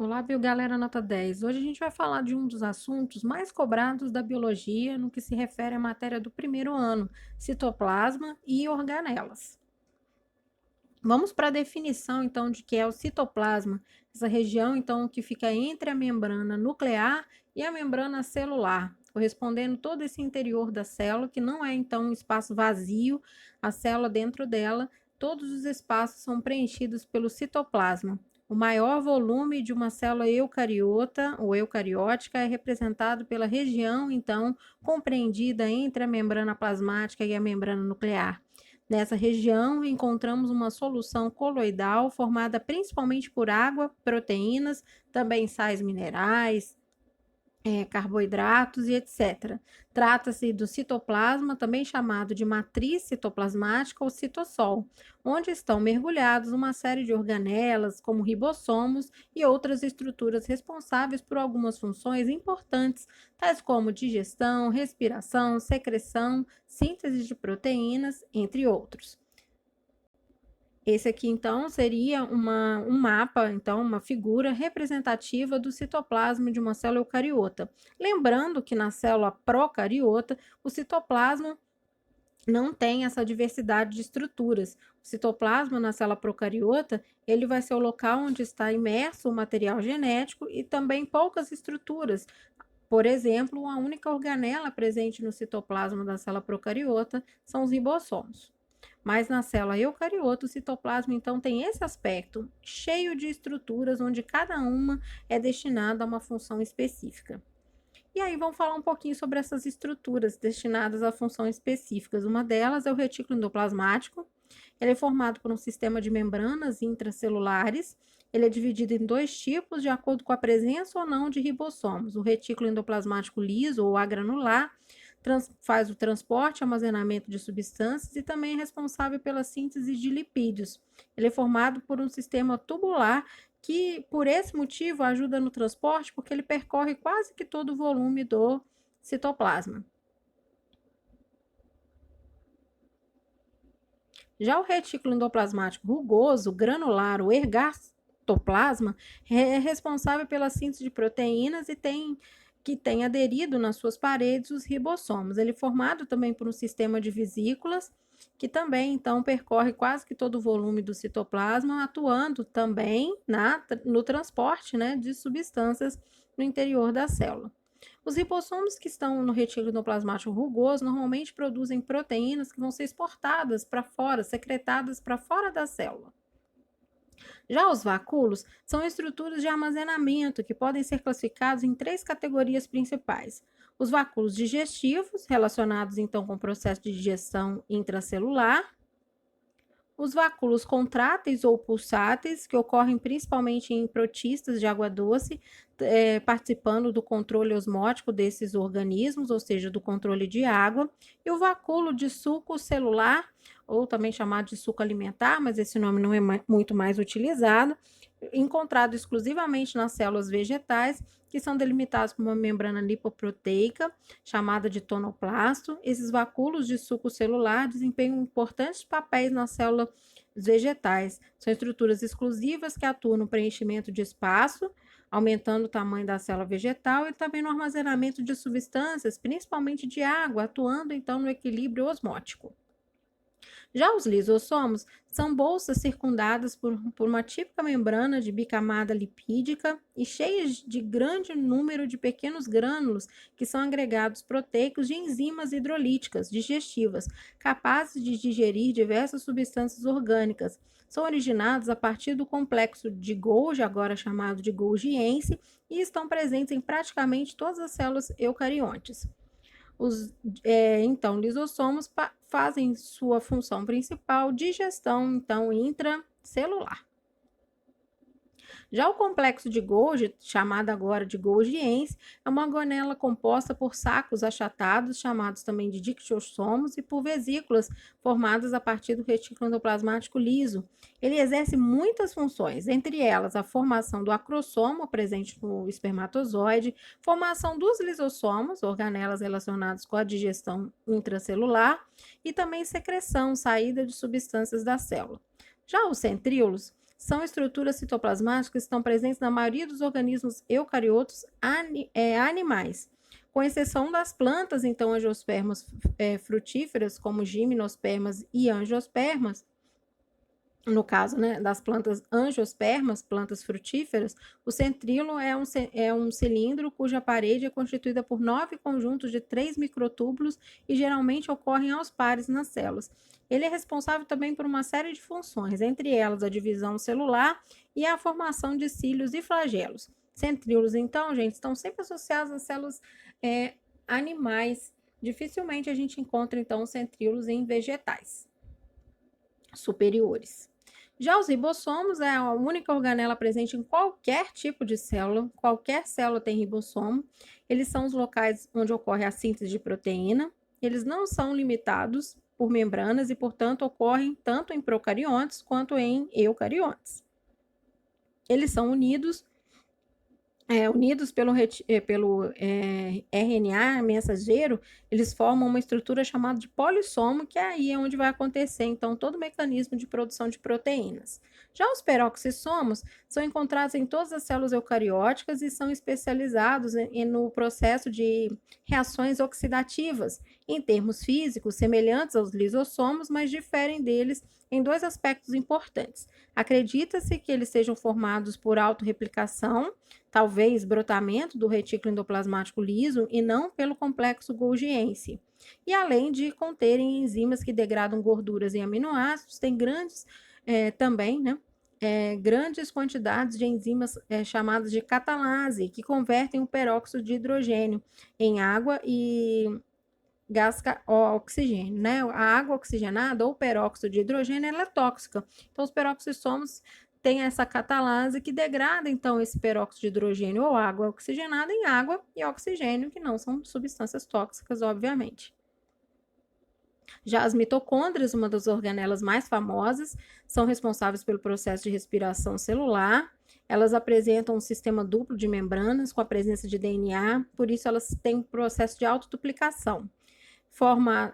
Olá, galera nota 10. Hoje a gente vai falar de um dos assuntos mais cobrados da biologia no que se refere à matéria do primeiro ano, citoplasma e organelas. Vamos para a definição, então, de que é o citoplasma, essa região, então, que fica entre a membrana nuclear e a membrana celular, correspondendo todo esse interior da célula, que não é, então, um espaço vazio, a célula dentro dela, todos os espaços são preenchidos pelo citoplasma. O maior volume de uma célula eucariota ou eucariótica é representado pela região, então, compreendida entre a membrana plasmática e a membrana nuclear. Nessa região, encontramos uma solução coloidal formada principalmente por água, proteínas, também sais minerais, carboidratos e etc. Trata-se do citoplasma, também chamado de matriz citoplasmática ou citossol, onde estão mergulhados uma série de organelas, como ribossomos e outras estruturas responsáveis por algumas funções importantes, tais como digestão, respiração, secreção, síntese de proteínas, entre outros. Esse aqui, então, seria um mapa, então, uma figura representativa do citoplasma de uma célula eucariota. Lembrando que na célula procariota, o citoplasma não tem essa diversidade de estruturas. O citoplasma na célula procariota, ele vai ser o local onde está imerso o material genético e também poucas estruturas. Por exemplo, a única organela presente no citoplasma da célula procariota são os ribossomos. Mas na célula eucariota, o citoplasma então tem esse aspecto cheio de estruturas onde cada uma é destinada a uma função específica. E aí vamos falar um pouquinho sobre essas estruturas destinadas a funções específicas. Uma delas é o retículo endoplasmático. Ele é formado por um sistema de membranas intracelulares. Ele é dividido em dois tipos de acordo com a presença ou não de ribossomos. O retículo endoplasmático liso ou agranular faz o transporte e armazenamento de substâncias e também é responsável pela síntese de lipídios. Ele é formado por um sistema tubular que, por esse motivo, ajuda no transporte porque ele percorre quase que todo o volume do citoplasma. Já o retículo endoplasmático rugoso, granular, o ergastoplasma, é responsável pela síntese de proteínas e tem aderido nas suas paredes os ribossomos. Ele é formado também por um sistema de vesículas, que também, então, percorre quase que todo o volume do citoplasma, atuando também no transporte, né, de substâncias no interior da célula. Os ribossomos que estão no retículo endoplasmático rugoso normalmente produzem proteínas que vão ser exportadas para fora, secretadas para fora da célula. Já os vacúolos são estruturas de armazenamento que podem ser classificados em três categorias principais. Os vacúolos digestivos, relacionados então com o processo de digestão intracelular. Os vacúolos contráteis ou pulsáteis, que ocorrem principalmente em protistas de água doce, participando do controle osmótico desses organismos, ou seja, do controle de água. E o vacúolo de suco celular, ou também chamado de suco alimentar, mas esse nome não é muito mais utilizado, encontrado exclusivamente nas células vegetais, que são delimitadas por uma membrana lipoproteica, chamada de tonoplasto. Esses vacúolos de suco celular desempenham importantes papéis na célula vegetais. São estruturas exclusivas que atuam no preenchimento de espaço, aumentando o tamanho da célula vegetal e também no armazenamento de substâncias, principalmente de água, atuando então no equilíbrio osmótico. Já os lisossomos são bolsas circundadas por uma típica membrana de bicamada lipídica e cheias de grande número de pequenos grânulos que são agregados proteicos de enzimas hidrolíticas digestivas, capazes de digerir diversas substâncias orgânicas. São originados a partir do complexo de Golgi, agora chamado de Golgiense, e estão presentes em praticamente todas as células eucariontes. Então, lisossomos fazem sua função principal digestão, então, intracelular. Já o complexo de Golgi, chamado agora de Golgiense, é uma organela composta por sacos achatados, chamados também de dictiossomos, e por vesículas formadas a partir do retículo endoplasmático liso. Ele exerce muitas funções, entre elas a formação do acrossomo, presente no espermatozoide, formação dos lisossomos, organelas relacionadas com a digestão intracelular, e também secreção, saída de substâncias da célula. Já os centríolos são estruturas citoplasmáticas que estão presentes na maioria dos organismos eucariotos animais, com exceção das plantas, então, angiospermas frutíferas, como gimnospermas e angiospermas. No caso, né, das plantas angiospermas, plantas frutíferas, o centríolo é um cilindro cuja parede é constituída por 9 conjuntos de 3 microtúbulos e geralmente ocorrem aos pares nas células. Ele é responsável também por uma série de funções, entre elas a divisão celular e a formação de cílios e flagelos. Centríolos, então, gente, estão sempre associados às células animais. Dificilmente a gente encontra, então, centríolos em vegetais superiores. Já os ribossomos é a única organela presente em qualquer tipo de célula, qualquer célula tem ribossomo. Eles são os locais onde ocorre a síntese de proteína. Eles não são limitados por membranas e, portanto, ocorrem tanto em procariontes quanto em eucariontes. Eles são unidos pelo RNA mensageiro, eles formam uma estrutura chamada de polissomo, que aí é onde vai acontecer, então, todo o mecanismo de produção de proteínas. Já os peroxissomos são encontrados em todas as células eucarióticas e são especializados no processo de reações oxidativas, em termos físicos, semelhantes aos lisossomos, mas diferem deles em 2 aspectos importantes. Acredita-se que eles sejam formados por autorreplicação, talvez brotamento do retículo endoplasmático liso e não pelo complexo golgiense. E além de conterem enzimas que degradam gorduras e aminoácidos, tem grandes quantidades de enzimas chamadas de catalase, que convertem o peróxido de hidrogênio em água e gás oxigênio, né? A água oxigenada ou peróxido de hidrogênio, ela é tóxica. Então, os peroxissomos têm essa catalase que degrada, então, esse peróxido de hidrogênio ou água oxigenada em água e oxigênio, que não são substâncias tóxicas, obviamente. Já as mitocôndrias, uma das organelas mais famosas, são responsáveis pelo processo de respiração celular. Elas apresentam um sistema duplo de membranas com a presença de DNA, por isso elas têm um processo de autoduplicação.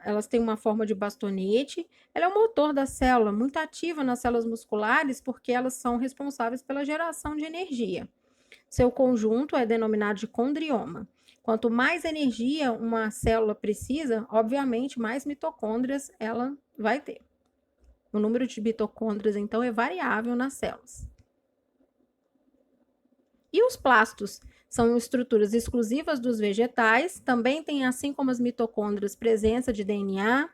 Elas têm uma forma de bastonete. Ela é o motor da célula, muito ativa nas células musculares, porque elas são responsáveis pela geração de energia. Seu conjunto é denominado de condrioma. Quanto mais energia uma célula precisa, obviamente, mais mitocôndrias ela vai ter. O número de mitocôndrias, então, é variável nas células. E os plastos são estruturas exclusivas dos vegetais, também tem, assim como as mitocôndrias, presença de DNA.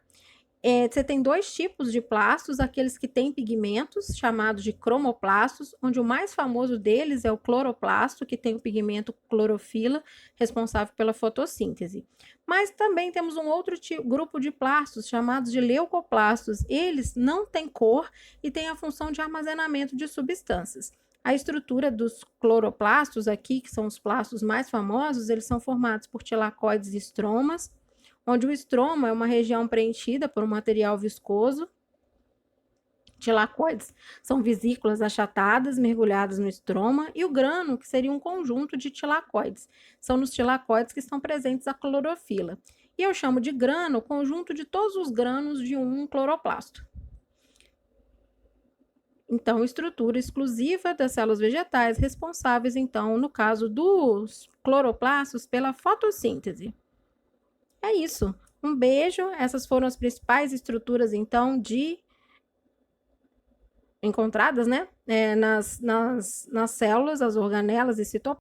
Você tem 2 tipos de plastos, aqueles que têm pigmentos, chamados de cromoplastos, onde o mais famoso deles é o cloroplasto, que tem o pigmento clorofila, responsável pela fotossíntese. Mas também temos um outro grupo de plastos, chamados de leucoplastos. Eles não têm cor e têm a função de armazenamento de substâncias. A estrutura dos cloroplastos aqui, que são os plastos mais famosos, eles são formados por tilacoides e estromas, onde o estroma é uma região preenchida por um material viscoso. Tilacoides são vesículas achatadas, mergulhadas no estroma, e o grano, que seria um conjunto de tilacoides. São nos tilacoides que estão presentes a clorofila. E eu chamo de grano o conjunto de todos os granos de um cloroplasto. Então, estrutura exclusiva das células vegetais, responsáveis, então, no caso dos cloroplastos, pela fotossíntese. É isso. Um beijo. Essas foram as principais estruturas, então, encontradas, né? Nas células, as organelas e citoplasmas.